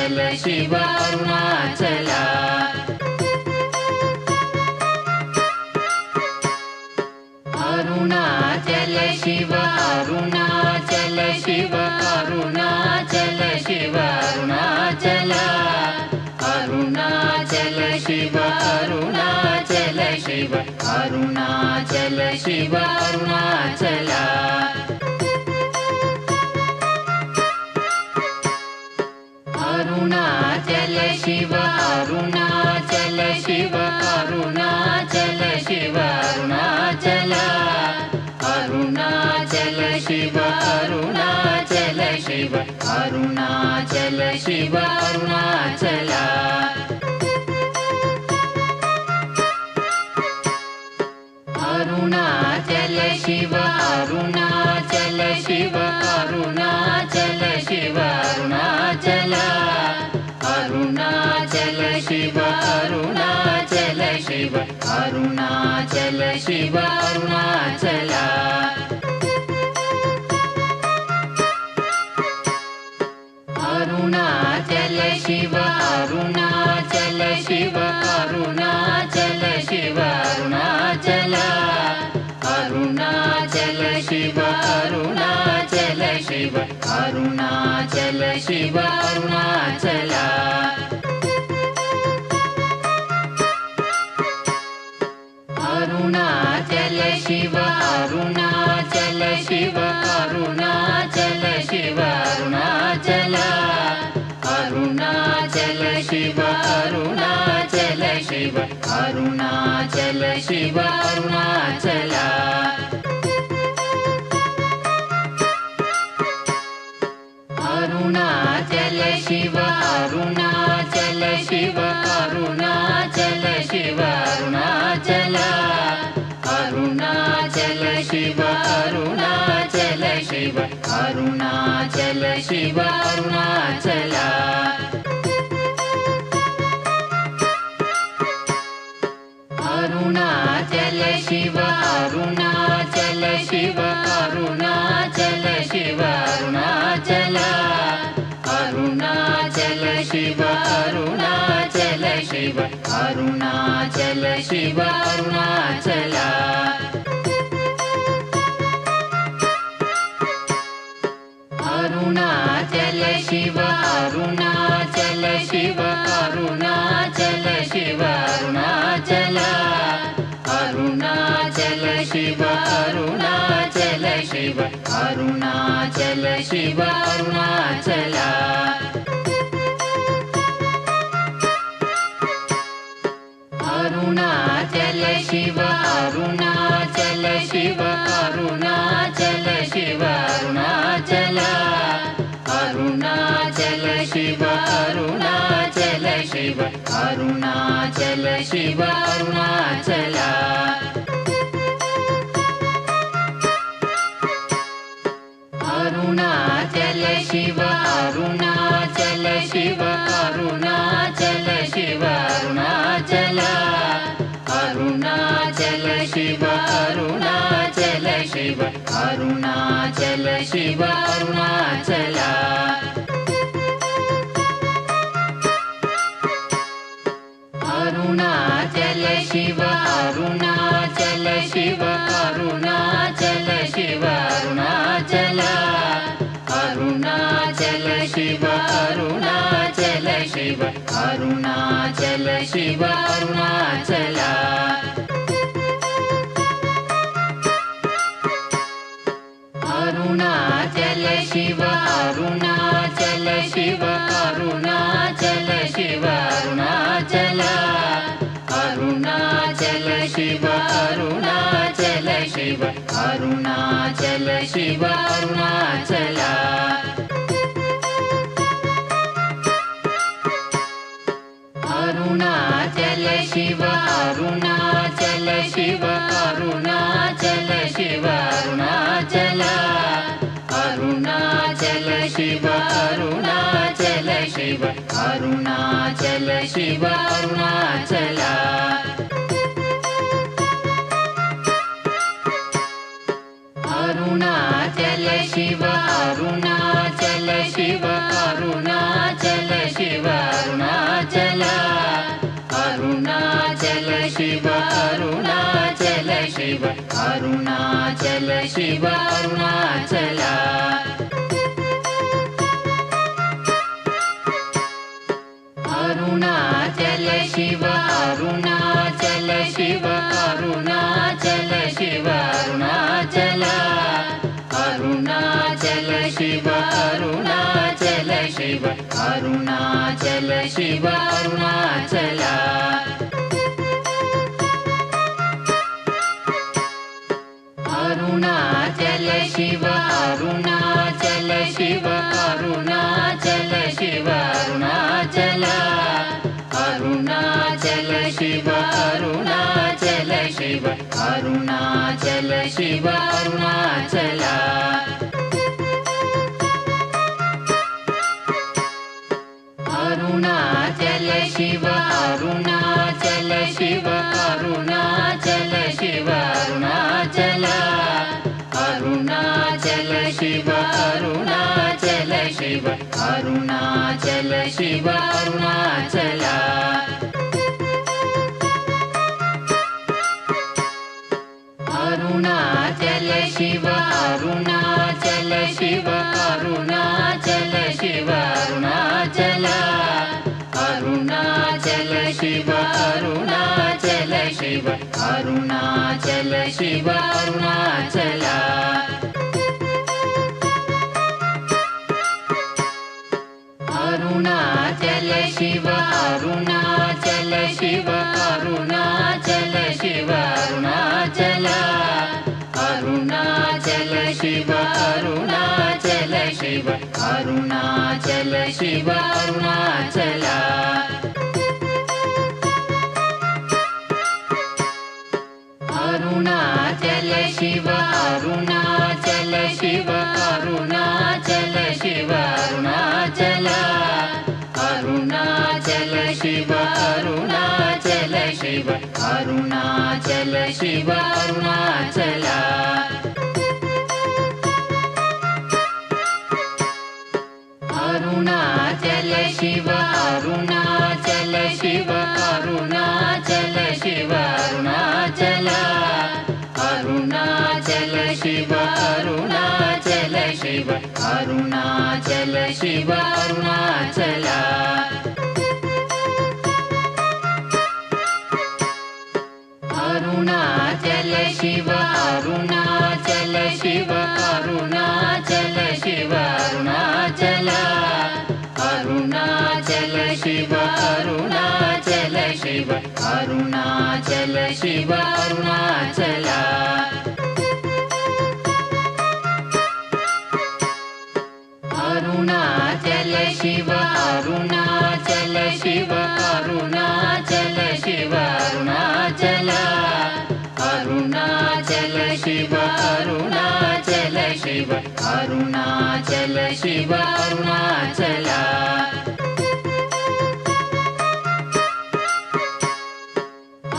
Arunachal Shiv Arunachala Arunachal Shiv Arunachal Shiv Arunachal Shiv Arunachala Arunachal Shiv Arunachal Shiv Arunachal Shiv Arunachala Arunachal Shiv Arunachal Shiv Arunachal Shiv Arunachala Arunachal Shiv Arunachal Shiv Arunachal Shiv Arunachala Arunachal Shiv Arunachal Shiv Arunachal Shiv Arunachala Arunachal Shiv Arunachal Shiv Arunachal Shiv Arunachala Arunachal Shiv Arunachal Shiv Arunachal Shiv Arunachala Arunachal Shiv Arunachal Shiv Arunachal Shiv Arunachala Arunachal Shiv Arunachal Shiv Arunachal Shiv Arunachala Arunachal Shiv Arunachal Shiv Arunachal Shiv Arunachala Arunachal Shiv Arunachal Shiv Arunachal Shiv Arunachala Arunachal Shiv Arunachal Shiv Arunachal Shiv Arunachala Arunachal Shiv Arunachal Shiv Arunachal Shiv Arunachala Arunachal Shiv Arunachal Shiv Arunachal Shiv Arunachala Arunachal Shiv Arunachal Shiv Arunachal Shiv Arunachala Arunachal Shiv Arunachal Shiv Arunachal Shiv Arunachala Arunachal Shiv Arunachal Shiv Arunachal Shiv Arunachala Arunachal Shiv Arunachal Shiv Arunachal Shiv Arunachala Arunachal Shiv Arunachal Shiv Arunachal Shiv Arunachala Arunachal Shiv Arunachal Shiv Arunachal Shiv Arunachala Arunachal Shiv Arunachal Shiv Arunachal Shiv Arunachala Arunachal Shiv Arunachal Shiv Arunachal Shiv Arunachala Arunachal Shiv Arunachal Shiv Arunachal Shiv Arunachala Arunachal Shiv Arunachal Shiv Arunachal Shiv Arunachala Arunachal Shiv Arunachal Shiv Arunachal Shiv Arunachala Arunachal Shiv Arunachal Shiv Arunachal Shiv Arunachala Arunachal Shiv Arunachal Shiv Arunachal Shiv Shiv Arunachal Shiv Arunachala Arunachal Shiv Arunachal Shiv Arunachal Shiv Arunachala Arunachal Shiv Arunachal Shiv Arunachal Shiv Arunachala Arunachal Shiv Arunachal Shiv Arunachal Shiv Arunachala Arunachal Shiv Arunachal Shiv Arunachal Shiv Arunachala Arunachal Shiv Arunachal Shiv Arunachal Shiv Arunachala Arunachal Shiv Arunachal Shiv Arunachal Shiv Arunachala Arunachal Shiv Arunachal Shiv Arunachal Shiv Arunachala Arunachal Shiv Arunachal Shiv Arunachal Shiv Arunachala Arunachal Shiv Arunachal Shiv Arunachal Shiv Arunachala Arunachal Shiv Arunachal Shiv Arunachal Shiv Arunachala Arunachal Shiv Arunachal Shiv Arunachal Shiv Arunachala Arunachal Shiv Arunachal Shiv Arunachal Shiv Arunachala Arunachal Shiv Arunachal Shiv Arunachal Shiv Arunachala Arunachal Shiv Arunachal Shiv Arunachal Shiv Arunachala Arunachal Shiv Arunachal Shiv Arunachal Shiv Arunachala Arunachal Shiv Arunachal Shiv Arunachal Shiv Arunachala Arunachal Shiv Arunachal Shiv Arunachal Shiv Arunachala Arunachal Shiv Arunachal Shiv Arunachal Shiv Arunachala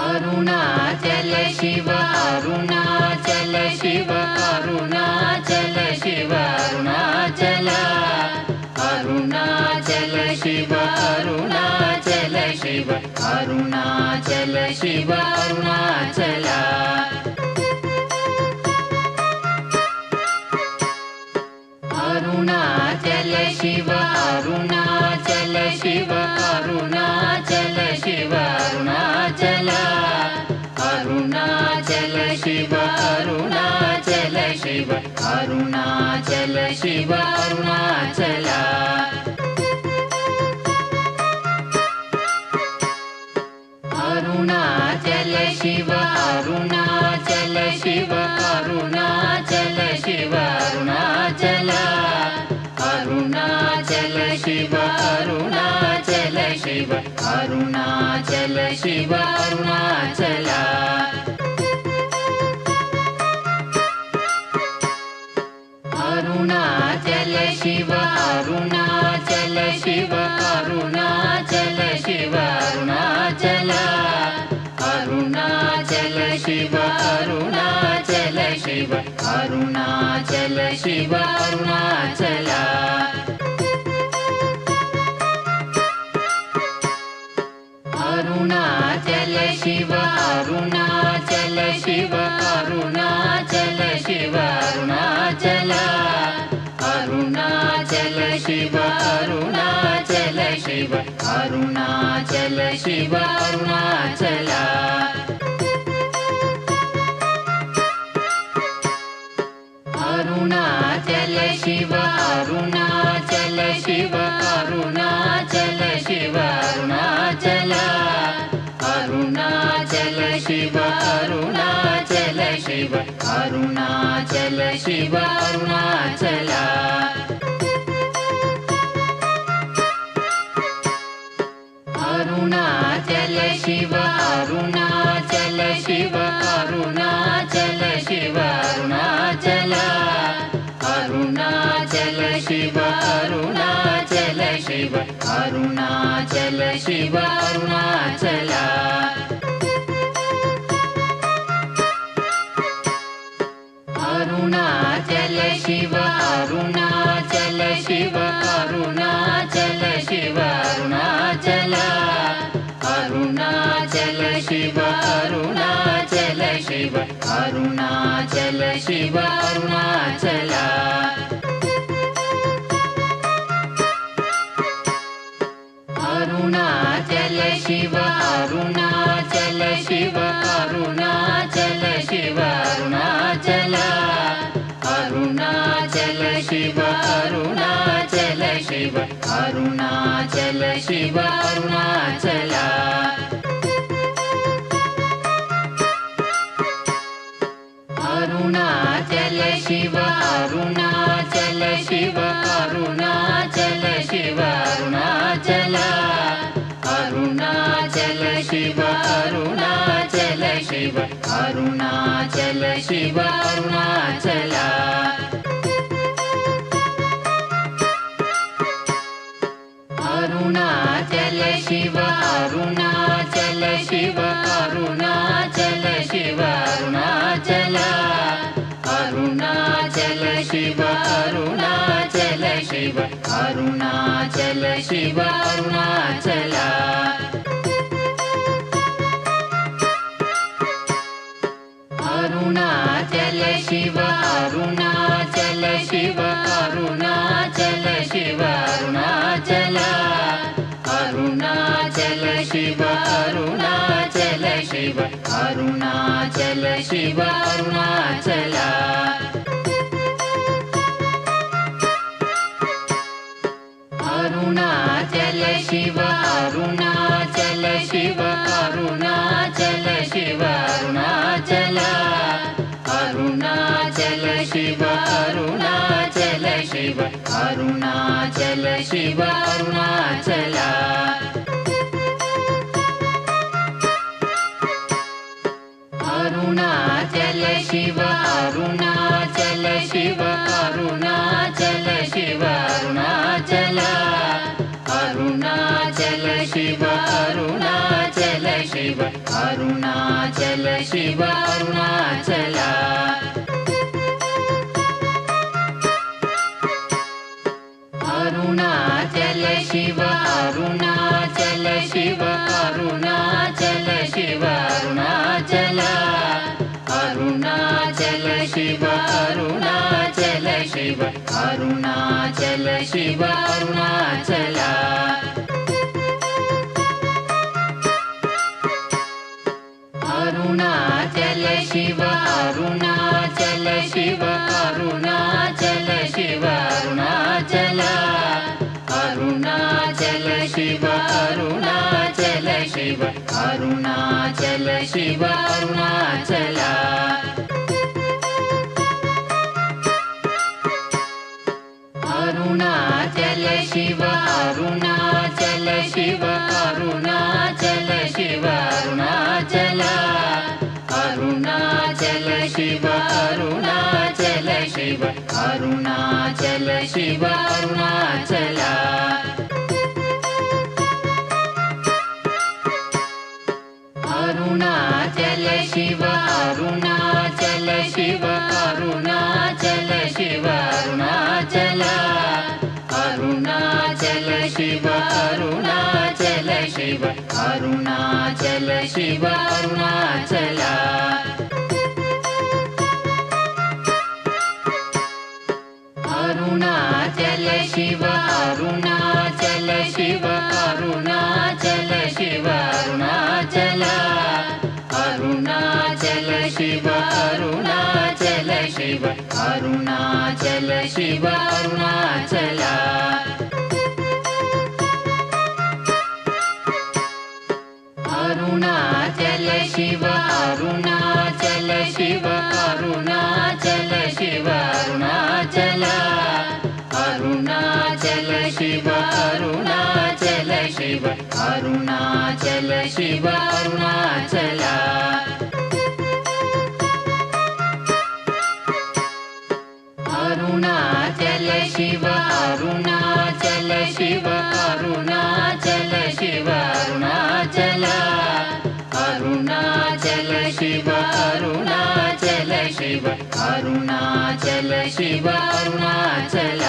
Arunachal Shiv Arunachal Shiv Arunachal Shiv Arunachala Arunachal Shiv Arunachal Shiv Arunachal Shiv Arunachala Arunachal Shiv Arunachal Shiv Arunachal Shiv Arunachala Arunachal Shiv Arunachal Shiv Arunachal Shiv Arunachala Arunachal Shiv Arunachal Shiv Arunachal Shiv Arunachala Arunachal Shiv Arunachal Shiv Arunachal Shiv Arunachala Arunachal Shiv Arunachal Shiv Arunachal Shiv Arunachala Arunachal Shiv Arunachal Shiv Arunachal Shiv Arunachala Arunachal Shiv Arunachal Shiv Shiv Arunachal Shiv Arunachal Arunachal Shiv Arunachal Shiv Arunachal Shiv Arunachal Arunachal Shiv Arunachal Shiv Arunachal Shiv Arunachal Arunachal Shiv Arunachal Shiv Arunachal Shiv Arunachal Arunachal Shiv Arunachal Shiv Arunachal Shiv Arunachal Arunachal Shiv Arunachal Shiv Arunachal Shiv Arunachal Arunachal Shiv Arunachal Shiv Arunachal Shiv Arunachal Arunachal Shiv Arunachal Shiv Arunachal Shiv Arunachal Arunachal Shiv Arunachal Shiv Arunachal Shiv Arunachal Arunachal Shiv Arunachal Shiv Arunachal Shiv Arunachal Arunachal Shiv Arunachal Shiv Arunachal Shiv Arunachal Arunachal Shiv Arunachal Shiv Arunachal Shiv Arunachal Arunachal Shiv Arunachal Shiv Arunachal Shiv Arunachal Arunachal Shiv Arunachal Shiv Arunachal Shiv Arunachal Arunachal Shiv Arunachal Shiv Arunachal Shiv Arunachal Arunachal Shiv Arunachal Shiv Arunachal Shiv Arunachal Arunachal Shiv Arunachal Shiv Arunachal Shiv Arunachal Arunachal Shiv Arunachal Shiv Arunachal Shiv Arunachal Arunachal Shiv Arunachal Shiv Arunachal Shiv Arunachal Arunachal Shiv Arunachal Shiv Arunachal Shiv Arunachal Arunachal Shiv Arunachal Shiv Arunachal Shiv Arunachal Arunachal Shiv Arunachal Shiv Arunachal Shiv Arunachal Arunachal Shiv Arunachal Shiv Arunachal Shiv Arunachal Arunachal Shiv Arunachal Shiv Arunachal Shiv Arunachal Arunachal Shiv Arunachal Shiv Arunachal Shiv Arunachal Arunachal Shiv Arunachal Shiv Arunachal Shiv Arunachal Arunachal Shiv Arunachal Shiv Arunachal Shiv Arunachal Arunachal Shiv Arunachal Shiv Arunachal Shiv Arunachal Shiva Arunachal Arunachal Shiva Arunachal Shiva Arunachal Shiva Arunachal Arunachal Shiva Arunachal Shiva Arunachal Shiva Arunachal Arunachal Shiva Arunachal Shiva Arunachal Shiva Arunachal Arunachal Shiva Arunachal Shiva Arunachal Shiva Arunachal Arunachal Shiva Arunachal Shiva Arunachal Shiva Arunachal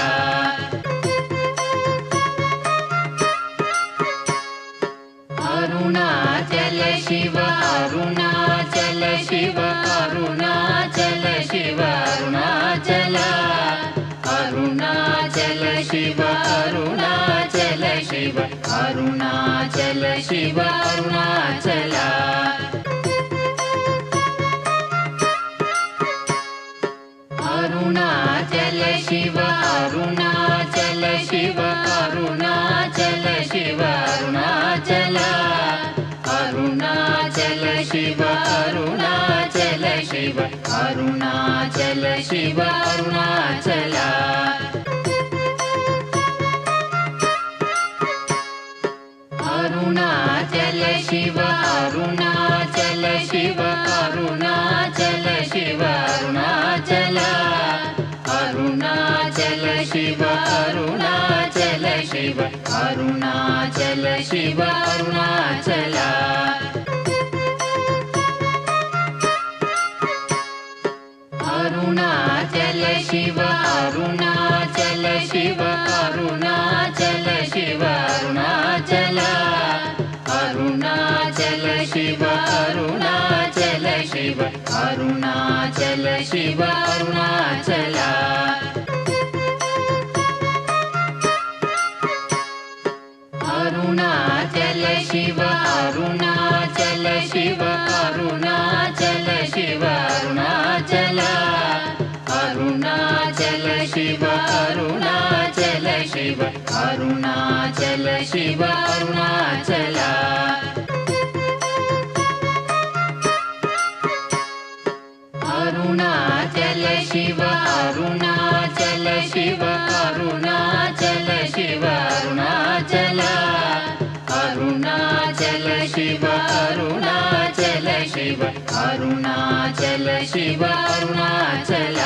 Arunachal Shiva Arunachal Shiva Arunachal Shiva Arunachal Arunachal Shiva Arunachal Shiva Arunachal Shiva Arunachal Arunachal Shiva Arunachal Shiva Arunachal Shiva Arunachal Arunachal Shiva Arunachal Shiva Arunachal Shiva Arunachal Arunachal Shiva Arunachal Shiva Arunachal Shiva Arunachal Arunachal Shiva Arunachal Shiva Arunachal Shiva Arunachal Arunachal Shiva Arunachal Shiva Arunachal Shiva Arunachal Arunachal Shiva Arunachal Shiva Arunachal Shiva Arunachal Arunachal Shiva Arunachal Shiva Arunachal Shiva Arunachal Arunachal Shiva Arunachal Shiva Arunachal Shiva Arunachal Arunachal Shiva Arunachal Shiva Arunachal Shiva Arunachal Arunachal Shiva Arunachal Shiva Arunachal Shiva Arunachal Arunachal Shiva Arunachal Shiva Arunachal Shiva Arunachal Arunachal Shiva Arunachal Shiva Arunachal Shiva Arunachal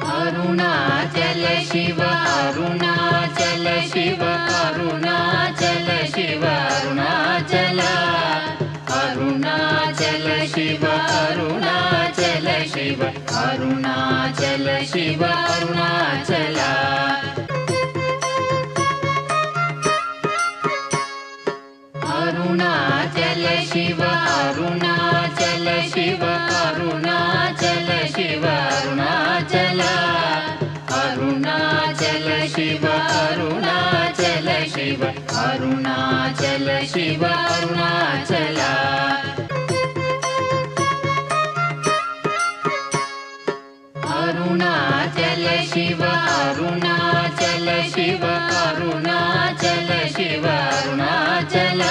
Arunachal Shiva Arunachal Shiva Arunachal Shiva Arunachal Arunachal Shiva Arunachal Shiva Arunachal Shiva Arunachal Arunachal Shiva Arunachal Shiva Arunachal Arunachal Shiva Arunachal Shiva Arunachal Shiva Arunachal Arunachal Shiva Arunachal Shiva Arunachal Arunachal Shiva Arunachal Shiva Arunachal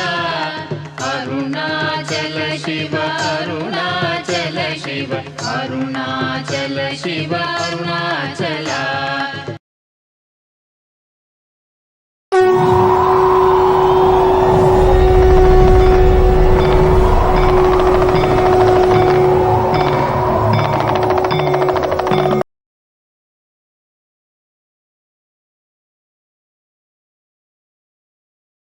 Arunachal Shiva Arunachal Shiva Arunachal